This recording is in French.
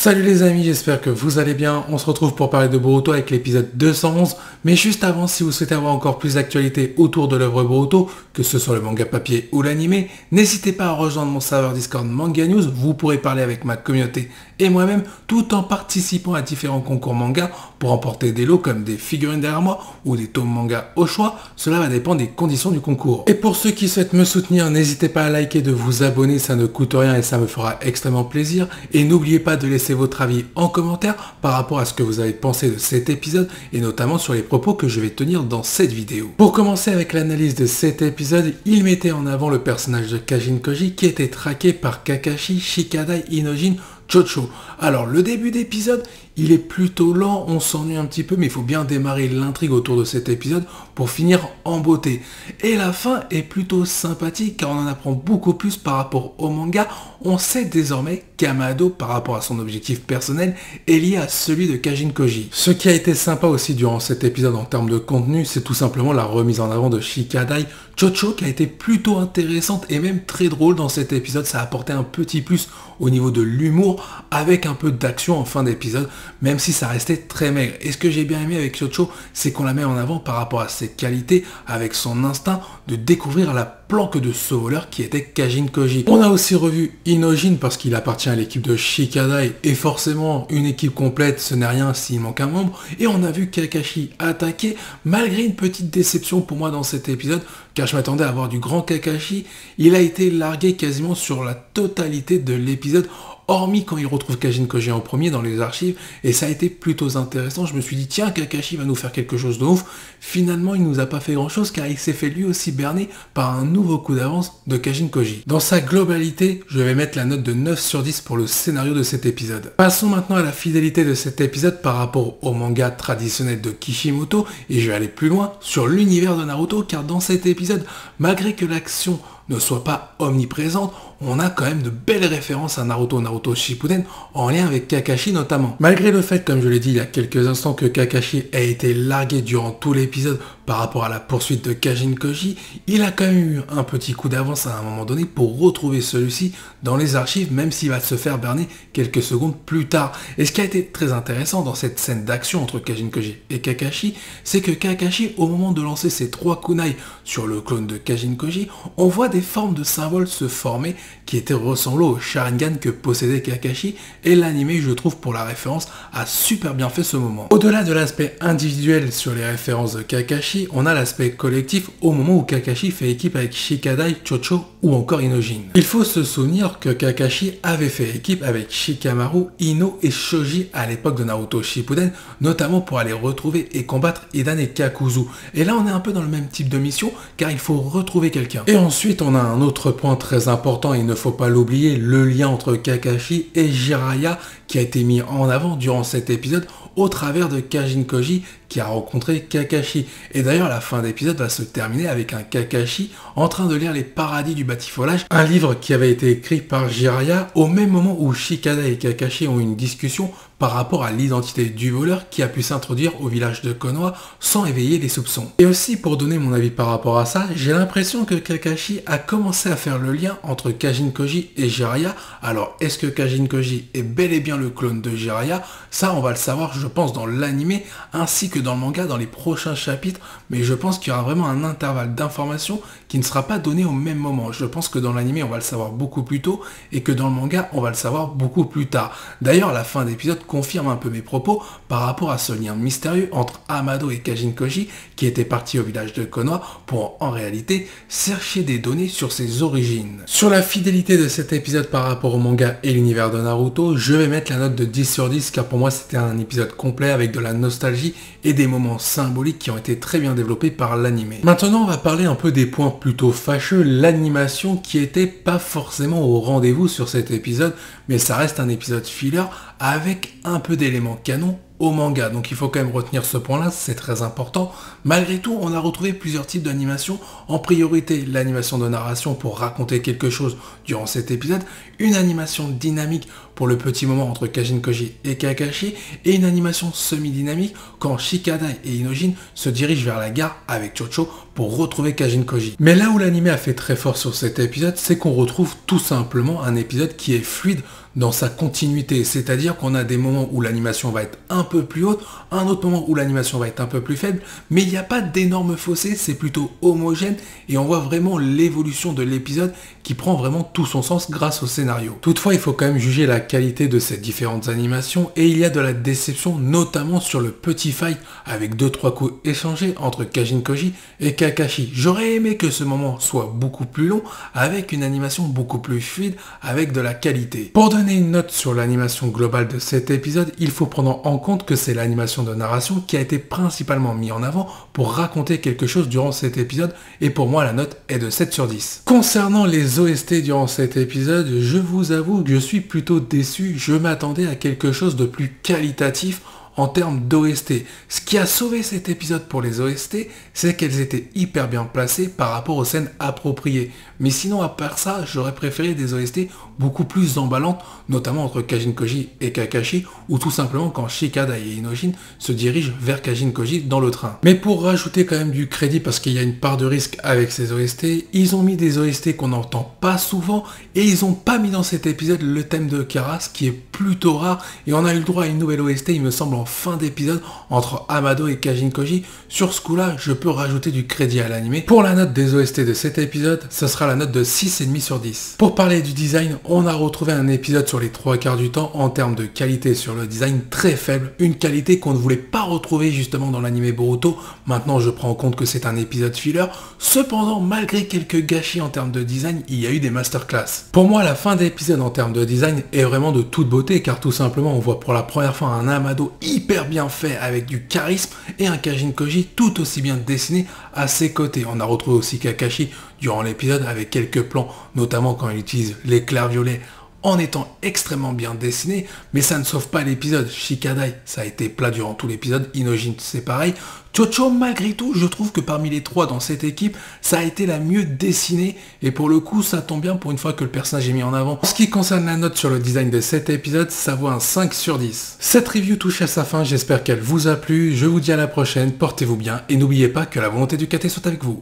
Salut les amis, j'espère que vous allez bien. On se retrouve pour parler de Boruto avec l'épisode 211. Mais juste avant, si vous souhaitez avoir encore plus d'actualité autour de l'œuvre Boruto, que ce soit le manga papier ou l'animé, n'hésitez pas à rejoindre mon serveur Discord Manga News. Vous pourrez parler avec ma communauté et moi-même tout en participant à différents concours manga pour remporter des lots comme des figurines derrière moi ou des tomes manga au choix. Cela va dépendre des conditions du concours. Et pour ceux qui souhaitent me soutenir, n'hésitez pas à liker, de vous abonner, ça ne coûte rien et ça me fera extrêmement plaisir. Et n'oubliez pas de laisser votre avis en commentaire par rapport à ce que vous avez pensé de cet épisode et notamment sur les propos que je vais tenir dans cette vidéo. Pour commencer avec l'analyse de cet épisode, il mettait en avant le personnage de Kajin Koji qui était traqué par Kakashi, Shikadai, Inojin, Chocho. Alors le début d'épisode, il est plutôt lent, on s'ennuie un petit peu, mais il faut bien démarrer l'intrigue autour de cet épisode pour finir en beauté. Et la fin est plutôt sympathique car on en apprend beaucoup plus par rapport au manga. On sait désormais qu'Amado, par rapport à son objectif personnel, est lié à celui de Kajin Koji. Ce qui a été sympa aussi durant cet épisode en termes de contenu, c'est tout simplement la remise en avant de Shikadai Chocho qui a été plutôt intéressante et même très drôle dans cet épisode. Ça a apporté un petit plus au niveau de l'humour avec un peu d'action en fin d'épisode, même si ça restait très maigre. Et ce que j'ai bien aimé avec Chocho, c'est qu'on la met en avant par rapport à ses qualités, avec son instinct de découvrir la planque de ce voleur qui était Kajin Koji. On a aussi revu Inojin parce qu'il appartient à l'équipe de Shikadai et forcément une équipe complète ce n'est rien s'il manque un membre. Et on a vu Kakashi attaquer malgré une petite déception pour moi dans cet épisode car je m'attendais à voir du grand Kakashi. Il a été largué quasiment sur la totalité de l'épisode, hormis quand il retrouve Kajin Koji en premier dans les archives, et ça a été plutôt intéressant. Je me suis dit, tiens, Kakashi va nous faire quelque chose de ouf. Finalement, il nous a pas fait grand chose car il s'est fait lui aussi berner par un nouveau coup d'avance de Kajin Koji. Dans sa globalité, je vais mettre la note de 9 sur 10 pour le scénario de cet épisode. Passons maintenant à la fidélité de cet épisode par rapport au manga traditionnel de Kishimoto, et je vais aller plus loin sur l'univers de Naruto car dans cet épisode, malgré que l'action ne soit pas omniprésente, on a quand même de belles références à Naruto Shippuden en lien avec Kakashi notamment. Malgré le fait, comme je l'ai dit il y a quelques instants, que Kakashi a été largué durant tout l'épisode par rapport à la poursuite de Kajin Koji, il a quand même eu un petit coup d'avance à un moment donné pour retrouver celui-ci dans les archives, même s'il va se faire berner quelques secondes plus tard. Et ce qui a été très intéressant dans cette scène d'action entre Kajin Koji et Kakashi, c'est que Kakashi, au moment de lancer ses 3 kunai sur le clone de Kajin Koji, on voit des formes de symboles se former qui étaient ressemblant au Sharingan que possédait Kakashi, et l'anime, je trouve, pour la référence, a super bien fait ce moment. Au-delà de l'aspect individuel sur les références de Kakashi, on a l'aspect collectif au moment où Kakashi fait équipe avec Shikadai, Chocho ou encore Inojin. Il faut se souvenir que Kakashi avait fait équipe avec Shikamaru, Ino et Shoji à l'époque de Naruto Shippuden, notamment pour aller retrouver et combattre Hidan et Kakuzu. Et là on est un peu dans le même type de mission car il faut retrouver quelqu'un. Et ensuite on a un autre point très important, il ne faut pas l'oublier, le lien entre Kakashi et Jiraiya qui a été mis en avant durant cet épisode au travers de Kajin Koji qui a rencontré Kakashi. Et d'ailleurs la fin d'épisode va se terminer avec un Kakashi en train de lire Les Paradis du Batifolage, un livre qui avait été écrit par Jiraiya au même moment où Shikadai et Kakashi ont une discussion par rapport à l'identité du voleur qui a pu s'introduire au village de Konoha sans éveiller les soupçons. Et aussi pour donner mon avis par rapport à ça, j'ai l'impression que Kakashi a commencé à faire le lien entre Kajin Koji et Jiraiya. Alors est-ce que Kajin Koji est bel et bien le clone de Jiraiya? Ça on va le savoir je pense dans l'animé ainsi que dans le manga dans les prochains chapitres, mais je pense qu'il y aura vraiment un intervalle d'information qui ne sera pas donné au même moment. Je pense que dans l'animé on va le savoir beaucoup plus tôt et que dans le manga on va le savoir beaucoup plus tard. D'ailleurs la fin d'épisode confirme un peu mes propos par rapport à ce lien mystérieux entre Amado et Kajin Koji qui était parti au village de Konoha pour en réalité chercher des données sur ses origines. Sur la fidélité de cet épisode par rapport au manga et l'univers de Naruto, je vais mettre la note de 10 sur 10 car pour moi c'était un épisode complet avec de la nostalgie et des moments symboliques qui ont été très bien développés par l'anime. Maintenant on va parler un peu des points plutôt fâcheux, l'animation qui était pas forcément au rendez-vous sur cet épisode, mais ça reste un épisode filler avec un peu d'éléments canon au manga, donc il faut quand même retenir ce point là, c'est très important. Malgré tout on a retrouvé plusieurs types d'animation, en priorité l'animation de narration pour raconter quelque chose durant cet épisode, une animation dynamique pour le petit moment entre Kajin Koji et Kakashi, et une animation semi-dynamique quand Shikadai et Inojin se dirigent vers la gare avec Chocho pour retrouver Kajin Koji. Mais là où l'anime a fait très fort sur cet épisode, c'est qu'on retrouve tout simplement un épisode qui est fluide dans sa continuité, c'est-à-dire qu'on a des moments où l'animation va être un peu plus haute, un autre moment où l'animation va être un peu plus faible, mais il n'y a pas d'énorme fossé, c'est plutôt homogène et on voit vraiment l'évolution de l'épisode qui prend vraiment tout son sens grâce au scénario. Toutefois, il faut quand même juger la qualité de ces différentes animations et il y a de la déception, notamment sur le petit fight avec 2-3 coups échangés entre Kajin Koji et Kakashi. J'aurais aimé que ce moment soit beaucoup plus long, avec une animation beaucoup plus fluide, avec de la qualité. Pour donner une note sur l'animation globale de cet épisode, il faut prendre en compte que c'est l'animation de narration qui a été principalement mise en avant pour raconter quelque chose durant cet épisode, et pour moi la note est de 7 sur 10. Concernant les OST durant cet épisode, je vous avoue que je suis plutôt déçu, je m'attendais à quelque chose de plus qualitatif en termes d'OST. Ce qui a sauvé cet épisode pour les OST, c'est qu'elles étaient hyper bien placées par rapport aux scènes appropriées. Mais sinon, à part ça, j'aurais préféré des OST beaucoup plus emballantes, notamment entre Kajin Koji et Kakashi, ou tout simplement quand Shikadai et Inojin se dirigent vers Kajin Koji dans le train. Mais pour rajouter quand même du crédit, parce qu'il y a une part de risque avec ces OST, ils ont mis des OST qu'on n'entend pas souvent, et ils n'ont pas mis dans cet épisode le thème de Kara, ce qui est plutôt rare, et on a eu le droit à une nouvelle OST, il me semble, en fin d'épisode, entre Amado et Kajin Koji. Sur ce coup-là, je peux rajouter du crédit à l'animé. Pour la note des OST de cet épisode, ce sera la note de 6,5 sur 10. Pour parler du design, on a retrouvé un épisode sur les 3/4 du temps en termes de qualité sur le design très faible, une qualité qu'on ne voulait pas retrouver justement dans l'animé Boruto. Maintenant, je prends en compte que c'est un épisode filler. Cependant, malgré quelques gâchis en termes de design, il y a eu des masterclass. Pour moi, la fin d'épisode en termes de design est vraiment de toute beauté, car tout simplement, on voit pour la première fois un Amado hyper bien fait avec du charisme et un Kajin Koji tout aussi bien dessiné à ses côtés. On a retrouvé aussi Kakashi durant l'épisode avec quelques plans, notamment quand il utilise l'éclair violet en étant extrêmement bien dessiné, mais ça ne sauve pas l'épisode. Shikadai, ça a été plat durant tout l'épisode, Inojin c'est pareil. Chocho, malgré tout, je trouve que parmi les trois dans cette équipe, ça a été la mieux dessinée, et pour le coup, ça tombe bien pour une fois que le personnage est mis en avant. En ce qui concerne la note sur le design de cet épisode, ça vaut un 5 sur 10. Cette review touche à sa fin, j'espère qu'elle vous a plu, je vous dis à la prochaine, portez-vous bien, et n'oubliez pas que la volonté du KT soit avec vous.